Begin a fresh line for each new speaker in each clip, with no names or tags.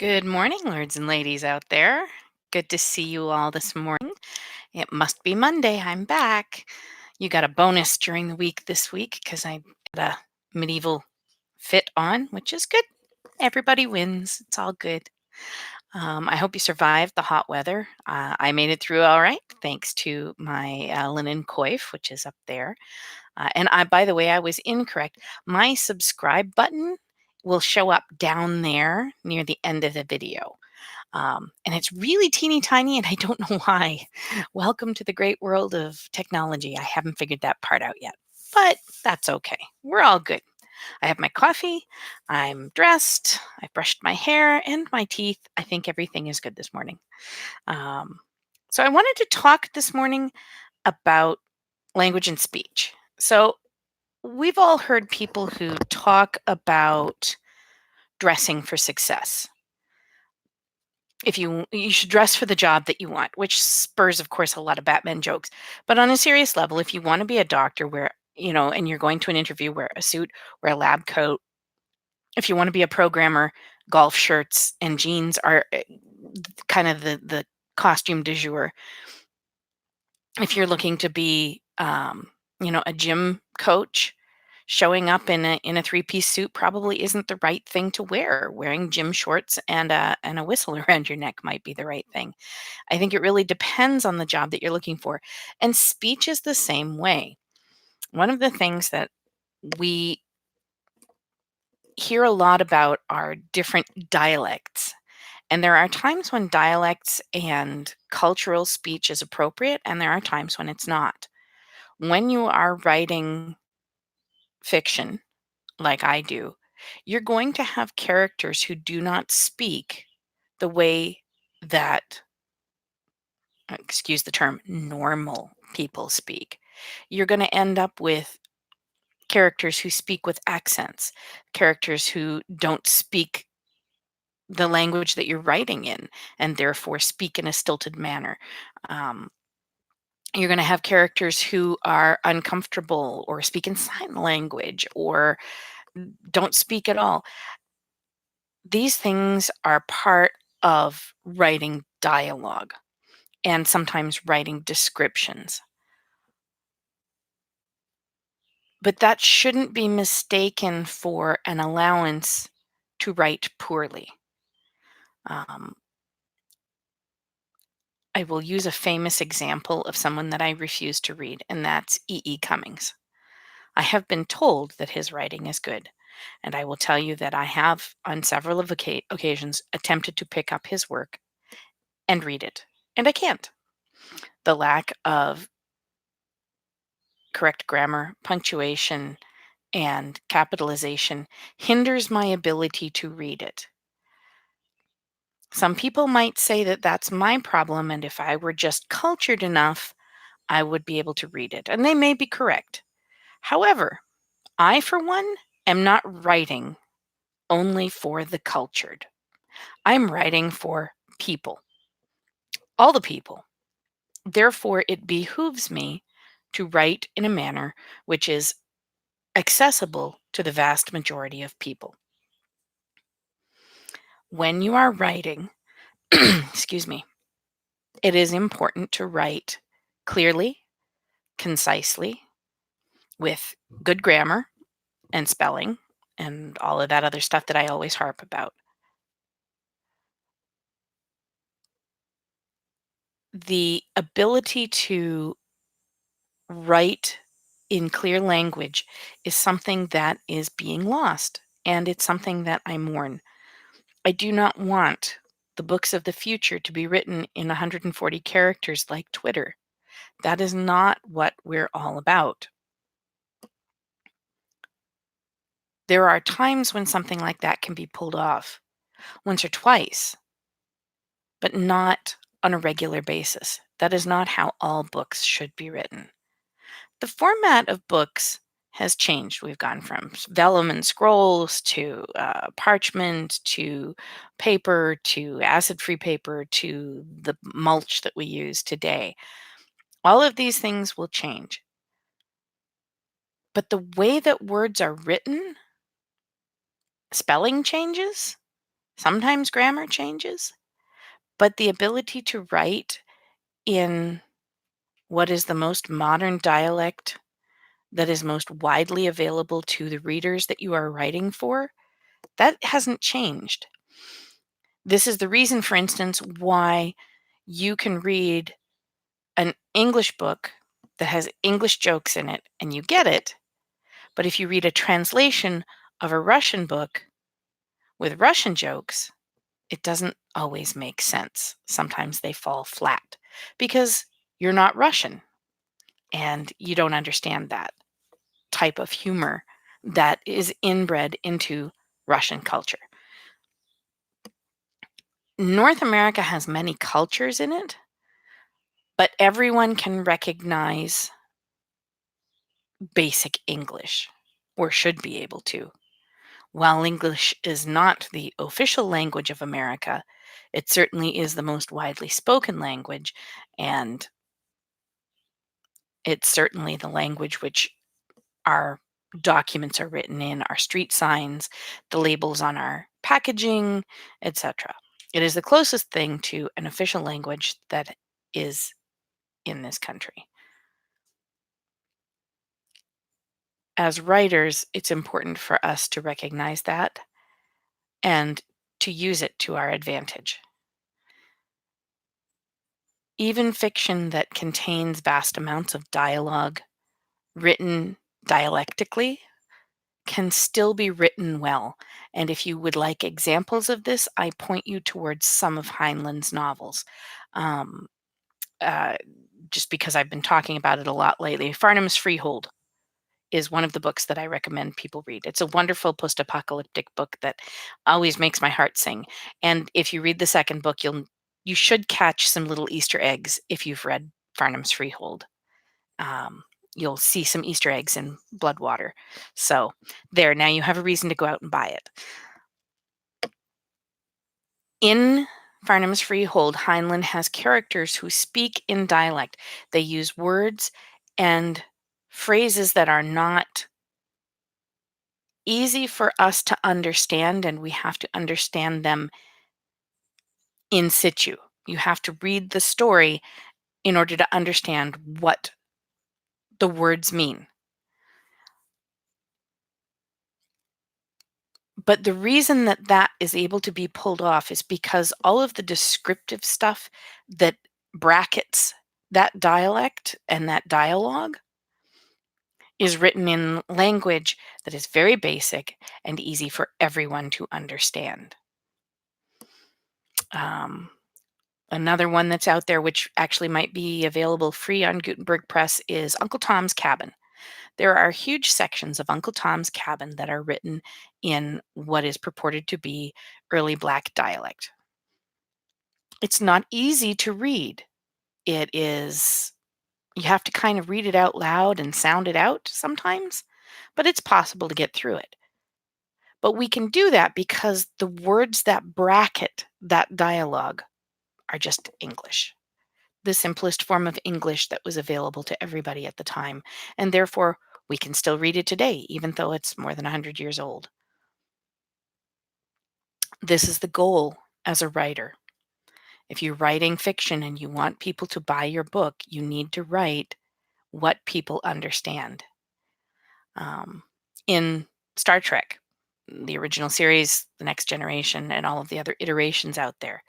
Good morning, lords and ladies out there. Good to see you all this morning. It must be Monday. I'm back. You got a bonus during the week this week because I had a medieval fit on, which is good. Everybody wins. It's all good. I hope you survived the hot weather. I made it through all right, thanks to my linen coif, which is up there. By the way, I was incorrect. My subscribe button will show up down there near the end of the video. And it's really teeny tiny, and I don't know why. Welcome to the great world of technology. I haven't figured that part out yet, but that's okay. We're all good. I have my coffee. I'm dressed. I brushed my hair and my teeth. I think everything is good this morning. Um, so I wanted to talk this morning about language and speech. So we've all heard people who talk about dressing for success. If you should dress for the job that you want, which spurs, of course, a lot of Batman jokes. But on a serious level, if you want to be a doctor, and you're going to an interview, wear a suit, wear a lab coat. If you want to be a programmer, golf shirts and jeans are kind of the costume du jour. If you're looking to be, a gym coach, showing up in a three-piece suit probably isn't the right thing to wear. Wearing gym shorts and a whistle around your neck might be the right thing. I think it really depends on the job that you're looking for. And speech is the same way. One of the things that we hear a lot about are different dialects. And there are times when dialects and cultural speech is appropriate, and there are times when it's not. When you are writing fiction, like I do, you're going to have characters who do not speak the way that, excuse the term, normal people speak. You're going to end up with characters who speak with accents, characters who don't speak the language that you're writing in and therefore speak in a stilted manner. Um, you're going to have characters who are uncomfortable or speak in sign language or don't speak at all. These things are part of writing dialogue and sometimes writing descriptions. But that shouldn't be mistaken for an allowance to write poorly. Um, I will use a famous example of someone that I refuse to read, and that's E. E. Cummings. I have been told that his writing is good, and I will tell you that I have, on several of occasions, attempted to pick up his work and read it, and I can't. The lack of correct grammar, punctuation, and capitalization hinders my ability to read it. Some people might say that that's my problem, and if I were just cultured enough, I would be able to read it. And they may be correct. However, I, for one, am not writing only for the cultured. I'm writing for people, all the people. Therefore, it behooves me to write in a manner which is accessible to the vast majority of people. When you are writing, excuse me, it is important to write clearly, concisely, with good grammar and spelling and all of that other stuff that I always harp about. The ability to write in clear language is something that is being lost, and it's something that I mourn. I do not want the books of the future to be written in 140 characters like Twitter. That is not what we're all about. There are times when something like that can be pulled off, once or twice, but not on a regular basis. That is not how all books should be written. The format of books has changed. We've gone from vellum and scrolls to parchment to paper to acid free paper to the mulch that we use today. All of these things will change. But the way that words are written, spelling changes, Sometimes grammar changes, but the ability to write in what is the most modern dialect that is most widely available to the readers that you are writing for, that hasn't changed. This is the reason, for instance, why you can read an English book that has English jokes in it and you get it, but if you read a translation of a Russian book with Russian jokes, it doesn't always make sense. Sometimes they fall flat because you're not Russian and you don't understand that type of humor that is inbred into Russian culture. North America has many cultures in it, but everyone can recognize basic English or should be able to. While English is not the official language of America, it certainly is the most widely spoken language, and it's certainly the language which our documents are written in, our street signs, the labels on our packaging, etc. It is the closest thing to an official language that is in this country. As writers, it's important for us to recognize that and to use it to our advantage. Even fiction that contains vast amounts of dialogue written dialectically can still be written well. And if you would like examples of this, I point you towards some of Heinlein's novels. Um, uh, just because I've been talking about it a lot lately. Farnham's Freehold is one of the books that I recommend people read. It's a wonderful post-apocalyptic book that always makes my heart sing. And if you read the second book, you should catch some little Easter eggs if you've read Farnham's Freehold. Um, you'll see some Easter eggs in Bloodwater. So there, now you have a reason to go out and buy it. In Farnham's Freehold, Heinlein has characters who speak in dialect. They use words and phrases that are not easy for us to understand, and we have to understand them in situ. You have to read the story in order to understand what the words mean. But the reason that that is able to be pulled off is because all of the descriptive stuff that brackets that dialect and that dialogue is written in language that is very basic and easy for everyone to understand. Um, Another one that's out there, which actually might be available free on Gutenberg Press, is Uncle Tom's Cabin. There are huge sections of Uncle Tom's Cabin that are written in what is purported to be early Black dialect. It's not easy to read. It is, you have to kind of read it out loud and sound it out sometimes, but it's possible to get through it. But we can do that because the words that bracket that dialogue are just English, the simplest form of English that was available to everybody at the time. And therefore, we can still read it today, even though it's more than 100 years old. This is the goal as a writer. If you're writing fiction and you want people to buy your book, you need to write what people understand. In Star Trek, the original series, The Next Generation, and all of the other iterations out there,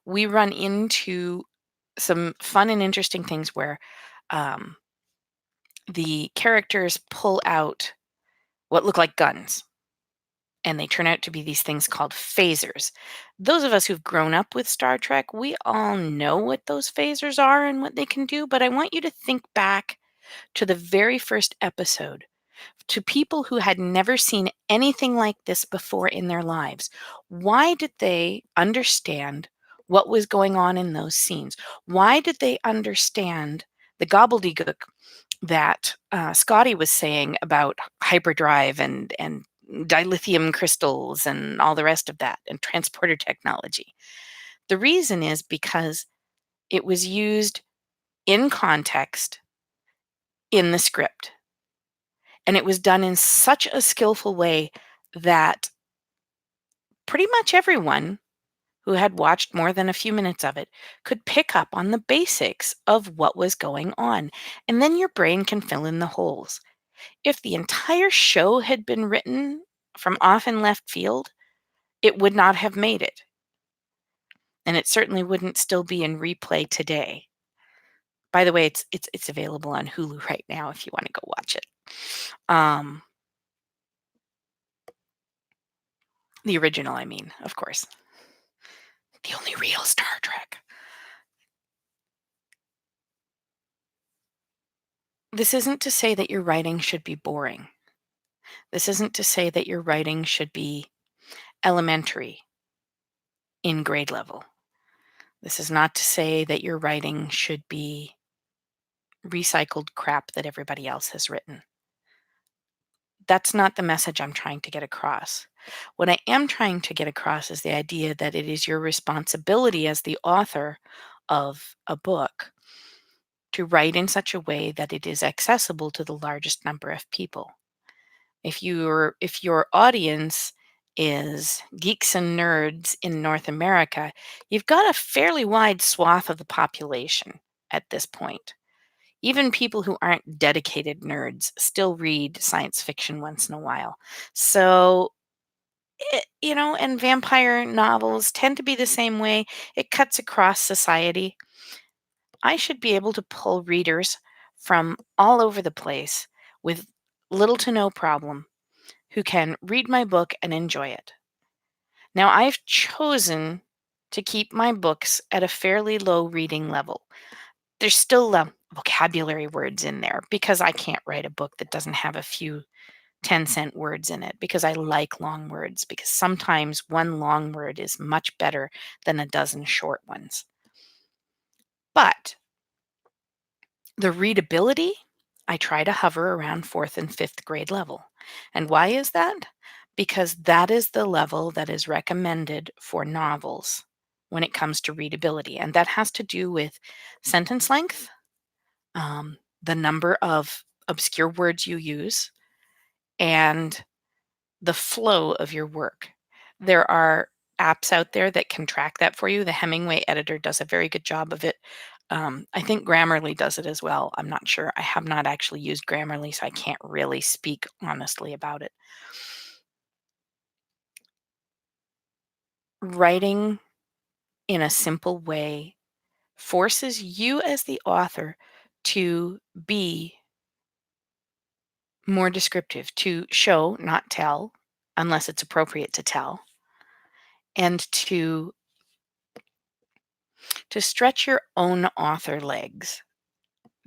we run into some fun and interesting things where um, the characters pull out what look like guns, and they turn out to be these things called phasers. Those of us who've grown up with Star Trek, we all know what those phasers are and what they can do, but I want you to think back to the very first episode, to people who had never seen anything like this before in their lives. Why did they understand what was going on in those scenes? Why did they understand the gobbledygook that Scotty was saying about hyperdrive and dilithium crystals and all the rest of that and transporter technology? The reason is because it was used in context in the script. And it was done in such a skillful way that pretty much everyone who had watched more than a few minutes of it could pick up on the basics of what was going on. And then your brain can fill in the holes. If the entire show had been written from off in left field, it would not have made it. And it certainly wouldn't still be in replay today. By the way, it's available on Hulu right now if you want to go watch it. The original, I mean, of course. The only real Star Trek. This isn't to say that your writing should be boring. This isn't to say that your writing should be elementary in grade level. This is not to say that your writing should be recycled crap that everybody else has written. That's not the message I'm trying to get across. What I am trying to get across is the idea that it is your responsibility as the author of a book to write in such a way that it is accessible to the largest number of people. If your audience is geeks and nerds in North America, you've got a fairly wide swath of the population at this point. Even people who aren't dedicated nerds still read science fiction once in a while. So, and vampire novels tend to be the same way. It cuts across society. I should be able to pull readers from all over the place with little to no problem who can read my book and enjoy it. Now, I've chosen to keep my books at a fairly low reading level. There's still vocabulary words in there because I can't write a book that doesn't have a few 10-cent words in it because I like long words, because sometimes one long word is much better than a dozen short ones. But the readability, I try to hover around 4th and 5th grade level. And why is that? Because that is the level that is recommended for novels when it comes to readability. And that has to do with sentence length, the number of obscure words you use, and the flow of your work. There are apps out there that can track that for you. The Hemingway editor does a very good job of it. I think Grammarly does it as well. I'm not sure. I have not actually used Grammarly, so I can't really speak honestly about it. Writing in a simple way forces you as the author to be more descriptive, to show, not tell, unless it's appropriate to tell, and to stretch your own author legs,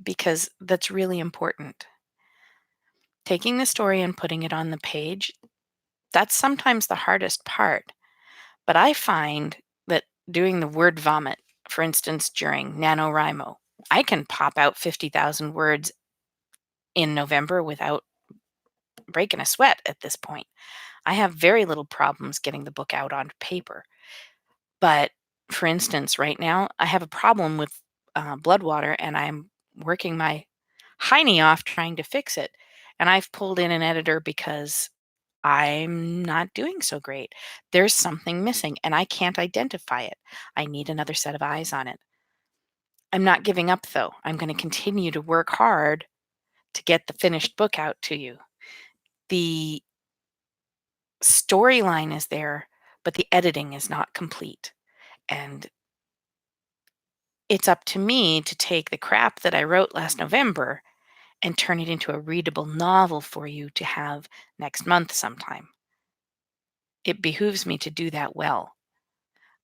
because that's really important. Taking the story and putting it on the page, that's sometimes the hardest part. But I find that doing the word vomit, for instance, during NaNoWriMo, I can pop out 50,000 words in November without breaking a sweat at this point. I have very little problems getting the book out on paper. But for instance, right now, I have a problem with Bloodwater, and I'm working my hiney off trying to fix it. And I've pulled in an editor because I'm not doing so great. There's something missing, and I can't identify it. I need another set of eyes on it. I'm not giving up, though. I'm going to continue to work hard to get the finished book out to you. The storyline is there, but the editing is not complete. And it's up to me to take the crap that I wrote last November and turn it into a readable novel for you to have next month sometime. It behooves me to do that well.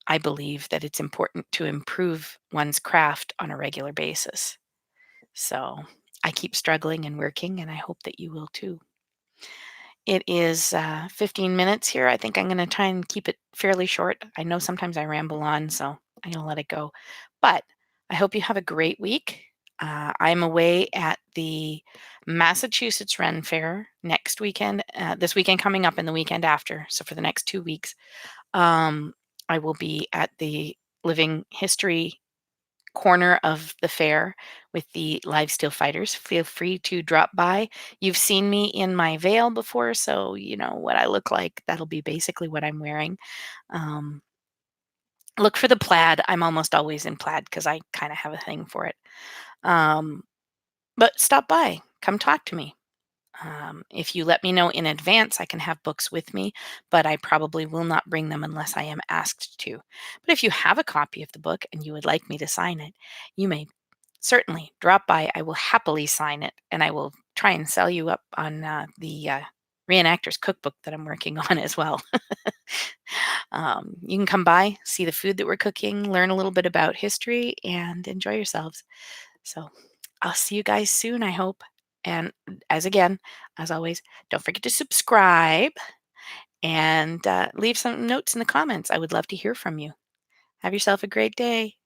I believe that it's important to improve one's craft on a regular basis. So I keep struggling and working, and I hope that you will too. It is 15 minutes here. I think I'm going to try and keep it fairly short. I know sometimes I ramble on, so I'm going to let it go. But I hope you have a great week. I'm away at the Massachusetts Ren Fair next weekend, this weekend coming up and the weekend after. So for the next 2 weeks, I will be at the Living History corner of the fair with the live steel fighters. Feel free to drop by. You've seen me in my veil before, so you know what I look like. That'll be basically what I'm wearing. Um, look for the plaid. I'm almost always in plaid because I kind of have a thing for it. Um, but stop by. Come talk to me. If you let me know in advance, I can have books with me, but I probably will not bring them unless I am asked to. But if you have a copy of the book and you would like me to sign it, you may certainly drop by. I will happily sign it, and I will try and sell you up on the reenactors cookbook that I'm working on as well. You can come by, see the food that we're cooking, learn a little bit about history, and enjoy yourselves. So I'll see you guys soon, I hope. And as always, don't forget to subscribe and leave some notes in the comments. I would love to hear from you. Have yourself a great day.